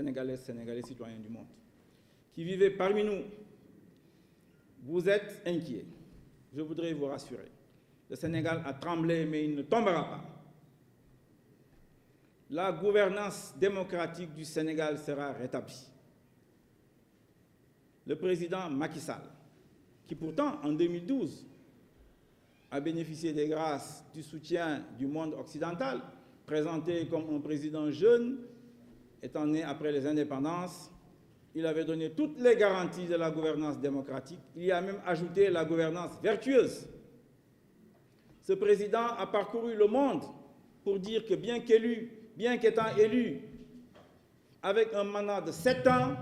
Sénégalaises, Sénégalais, citoyens du monde, qui vivez parmi nous, vous êtes inquiets. Je voudrais vous rassurer. Le Sénégal a tremblé, mais il ne tombera pas. La gouvernance démocratique du Sénégal sera rétablie. Le président Macky Sall, qui pourtant, en 2012, a bénéficié des grâces du soutien du monde occidental, présenté comme un président jeune, étant né après les indépendances, il avait donné toutes les garanties de la gouvernance démocratique. Il y a même ajouté la gouvernance vertueuse. Ce président a parcouru le monde pour dire que bien qu'étant élu avec un mandat de 7 ans,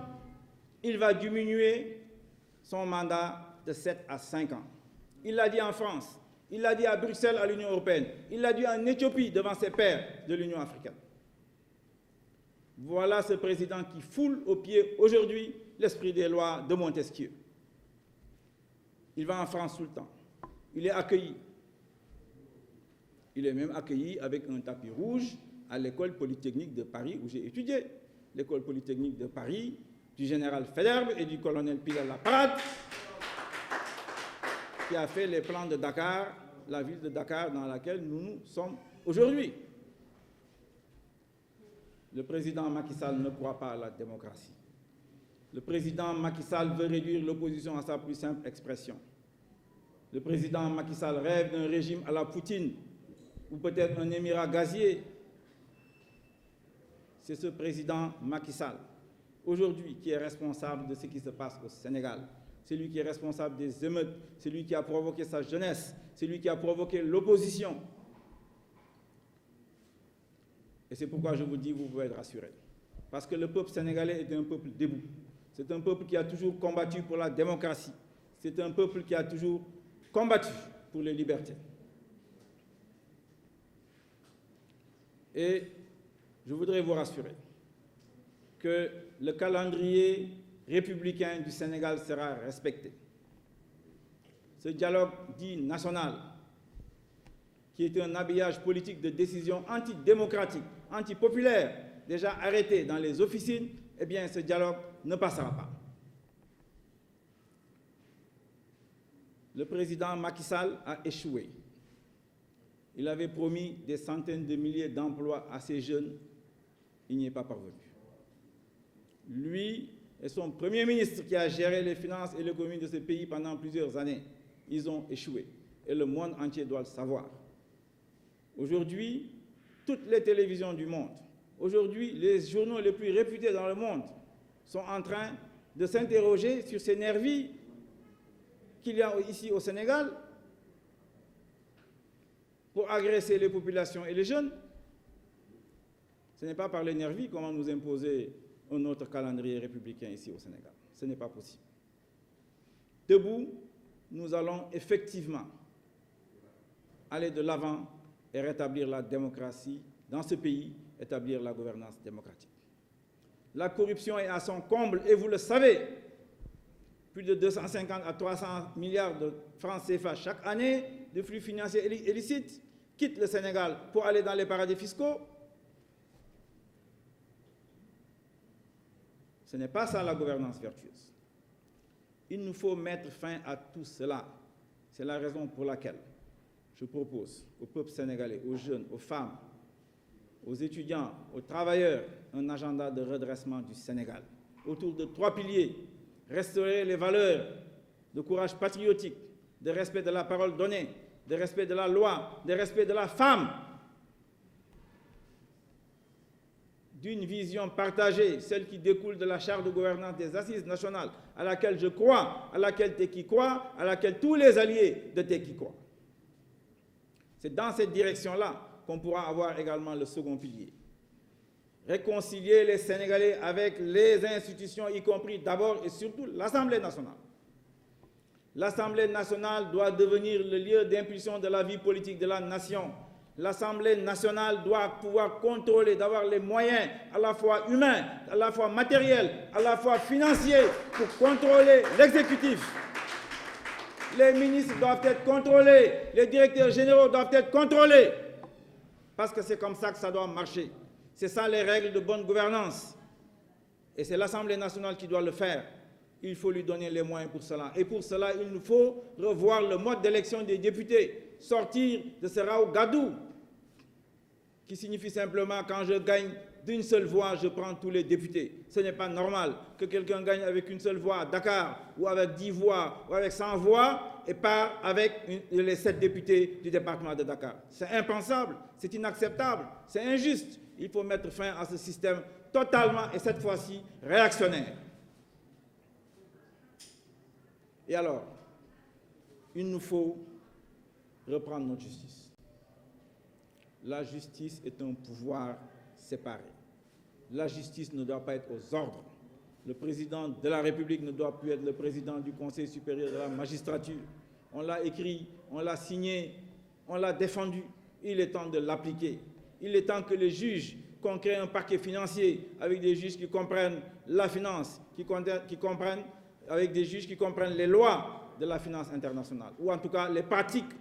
il va diminuer son mandat de 7 à 5 ans. Il l'a dit en France, il l'a dit à Bruxelles, à l'Union européenne, il l'a dit en Éthiopie devant ses pairs de l'Union africaine. Voilà ce président qui foule aux pieds aujourd'hui l'esprit des lois de Montesquieu. Il va en France tout le temps. Il est accueilli. Il est même accueilli avec un tapis rouge à l'école polytechnique de Paris où j'ai étudié. L'école polytechnique de Paris, du général Faidherbe et du colonel Pinet-Laprade, qui a fait les plans de Dakar, la ville de Dakar dans laquelle nous sommes aujourd'hui. Le président Macky Sall ne croit pas à la démocratie. Le président Macky Sall veut réduire l'opposition à sa plus simple expression. Le président Macky Sall rêve d'un régime à la Poutine ou peut-être un émirat gazier. C'est ce président Macky Sall, aujourd'hui, qui est responsable de ce qui se passe au Sénégal. C'est lui qui est responsable des émeutes, c'est lui qui a provoqué sa jeunesse, c'est lui qui a provoqué l'opposition. Et c'est pourquoi je vous dis, vous pouvez être rassurés. Parce que le peuple sénégalais est un peuple debout. C'est un peuple qui a toujours combattu pour la démocratie. C'est un peuple qui a toujours combattu pour les libertés. Et je voudrais vous rassurer que le calendrier républicain du Sénégal sera respecté. Ce dialogue dit national, qui est un habillage politique de décisions antidémocratiques, antipopulaires, déjà arrêté dans les officines, eh bien ce dialogue ne passera pas. Le président Macky Sall a échoué. Il avait promis des centaines de milliers d'emplois à ces jeunes, il n'y est pas parvenu. Lui et son Premier ministre qui a géré les finances et l'économie de ce pays pendant plusieurs années, ils ont échoué. Et le monde entier doit le savoir. Aujourd'hui, toutes les télévisions du monde, aujourd'hui, les journaux les plus réputés dans le monde sont en train de s'interroger sur ces nervis qu'il y a ici au Sénégal pour agresser les populations et les jeunes. Ce n'est pas par les nervis qu'on va nous imposer un autre calendrier républicain ici au Sénégal. Ce n'est pas possible. Debout, nous allons effectivement aller de l'avant et rétablir la démocratie dans ce pays, établir la gouvernance démocratique. La corruption est à son comble et vous le savez. Plus de 250 à 300 milliards de francs CFA chaque année de flux financiers illicites quittent le Sénégal pour aller dans les paradis fiscaux. Ce n'est pas ça la gouvernance vertueuse. Il nous faut mettre fin à tout cela. C'est la raison pour laquelle je propose au peuple sénégalais, aux jeunes, aux femmes, aux étudiants, aux travailleurs, un agenda de redressement du Sénégal autour de 3 piliers. Restaurer les valeurs de courage patriotique, de respect de la parole donnée, de respect de la loi, de respect de la femme, d'une vision partagée, celle qui découle de la charte de gouvernance des assises nationales, à laquelle je crois, à laquelle Tekki croit, à laquelle tous les alliés de Tekki croient. C'est dans cette direction-là qu'on pourra avoir également le second pilier. Réconcilier les Sénégalais avec les institutions, y compris d'abord et surtout l'Assemblée nationale. L'Assemblée nationale doit devenir le lieu d'impulsion de la vie politique de la nation. L'Assemblée nationale doit pouvoir contrôler, d'avoir les moyens à la fois humains, à la fois matériels, à la fois financiers pour contrôler l'exécutif. Les ministres doivent être contrôlés, les directeurs généraux doivent être contrôlés, parce que c'est comme ça que ça doit marcher. C'est ça les règles de bonne gouvernance. Et c'est l'Assemblée nationale qui doit le faire. Il faut lui donner les moyens pour cela. Et pour cela, il nous faut revoir le mode d'élection des députés, sortir de ce raou gadou, qui signifie simplement quand je gagne d'une seule voix, je prends tous les députés. Ce n'est pas normal que quelqu'un gagne avec une seule voix à Dakar, ou avec 10 voix, ou avec 100 voix, et pas avec les 7 députés du département de Dakar. C'est impensable, c'est inacceptable, c'est injuste. Il faut mettre fin à ce système totalement, et cette fois-ci, réactionnaire. Et alors, il nous faut reprendre notre justice. La justice est un pouvoir séparé. La justice ne doit pas être aux ordres. Le président de la République ne doit plus être le président du Conseil supérieur de la magistrature. On l'a écrit, on l'a signé, on l'a défendu. Il est temps de l'appliquer. Il est temps que les juges, qu'on crée un parquet financier avec des juges qui comprennent la finance, avec des juges qui comprennent les lois de la finance internationale, ou en tout cas les pratiques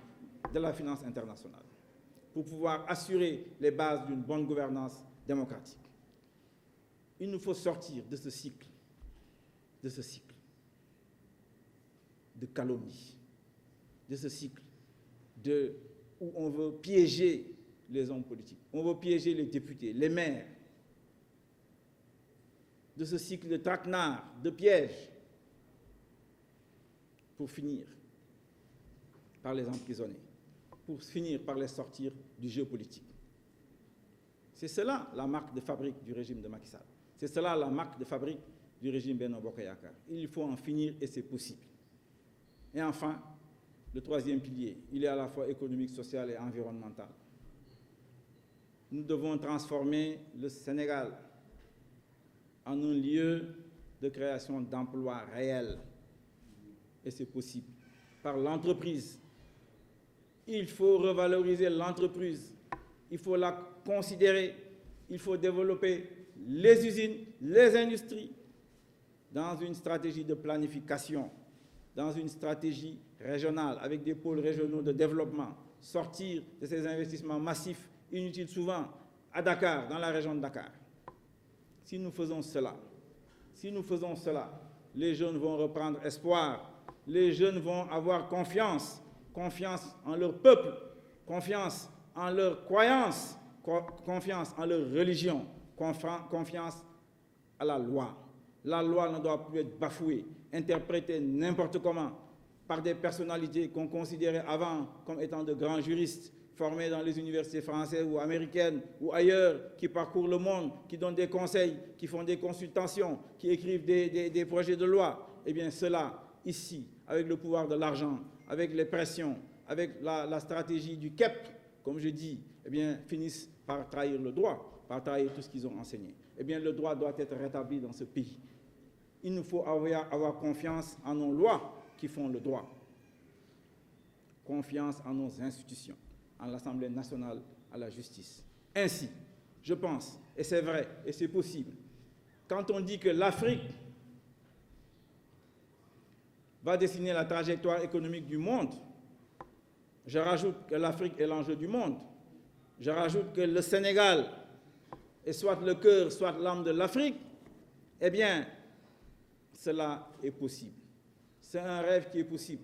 de la finance internationale, pour pouvoir assurer les bases d'une bonne gouvernance démocratique. Il nous faut sortir de ce cycle de calomnie, de ce cycle où on veut piéger les hommes politiques, on veut piéger les députés, les maires, de ce cycle de traquenard, de pièges, pour finir par les emprisonner, pour finir par les sortir du jeu politique. C'est cela la marque de fabrique du régime de Macky Sall. C'est cela la marque de fabrique du régime Benno Bokk Yakaar. Il faut en finir et c'est possible. Et enfin, le troisième pilier, il est à la fois économique, social et environnemental. Nous devons transformer le Sénégal en un lieu de création d'emplois réels. Et c'est possible. Par l'entreprise. Il faut revaloriser l'entreprise. Il faut la considérer. Il faut développer les usines, les industries, dans une stratégie de planification, dans une stratégie régionale, avec des pôles régionaux de développement, sortir de ces investissements massifs, inutiles souvent, à Dakar, dans la région de Dakar. Si nous faisons cela, les jeunes vont reprendre espoir, les jeunes vont avoir confiance en leur peuple, confiance en leur croyance, confiance en leur religion, confiance à la loi. La loi ne doit plus être bafouée, interprétée n'importe comment par des personnalités qu'on considérait avant comme étant de grands juristes, formés dans les universités françaises ou américaines ou ailleurs, qui parcourent le monde, qui donnent des conseils, qui font des consultations, qui écrivent des projets de loi. Eh bien, cela, ici, avec le pouvoir de l'argent, avec les pressions, avec la stratégie du KEP, comme je dis, eh bien, finissent par trahir le droit, par trahir tout ce qu'ils ont enseigné. Eh bien, le droit doit être rétabli dans ce pays. Il nous faut avoir confiance en nos lois qui font le droit, confiance en nos institutions, en l'Assemblée nationale, à la justice. Ainsi, je pense, et c'est vrai, et c'est possible, quand on dit que l'Afrique va dessiner la trajectoire économique du monde, je rajoute que l'Afrique est l'enjeu du monde, je rajoute que le Sénégal est soit le cœur, soit l'âme de l'Afrique, eh bien, cela est possible. C'est un rêve qui est possible.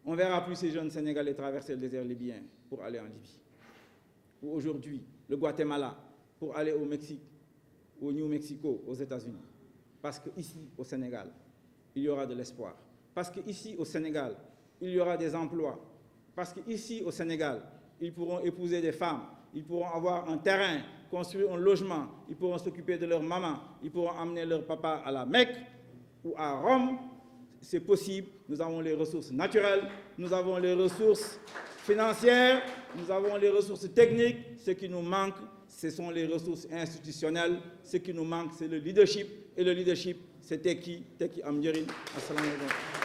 On ne verra plus ces jeunes Sénégalais traverser le désert libyen pour aller en Libye. Ou aujourd'hui, le Guatemala pour aller au Mexique, au New Mexico, aux États-Unis. Parce qu'ici, au Sénégal, il y aura de l'espoir. Parce qu'ici, au Sénégal, il y aura des emplois. Parce qu'ici, au Sénégal, ils pourront épouser des femmes, ils pourront avoir un terrain, construire un logement, ils pourront s'occuper de leur maman, ils pourront amener leur papa à la Mecque ou à Rome. C'est possible, nous avons les ressources naturelles, nous avons les ressources financières, nous avons les ressources techniques. Ce qui nous manque, ce sont les ressources institutionnelles. Ce qui nous manque, c'est le leadership. Et le leadership, c'est Tekki Amdiorine. Assalamu alaikum.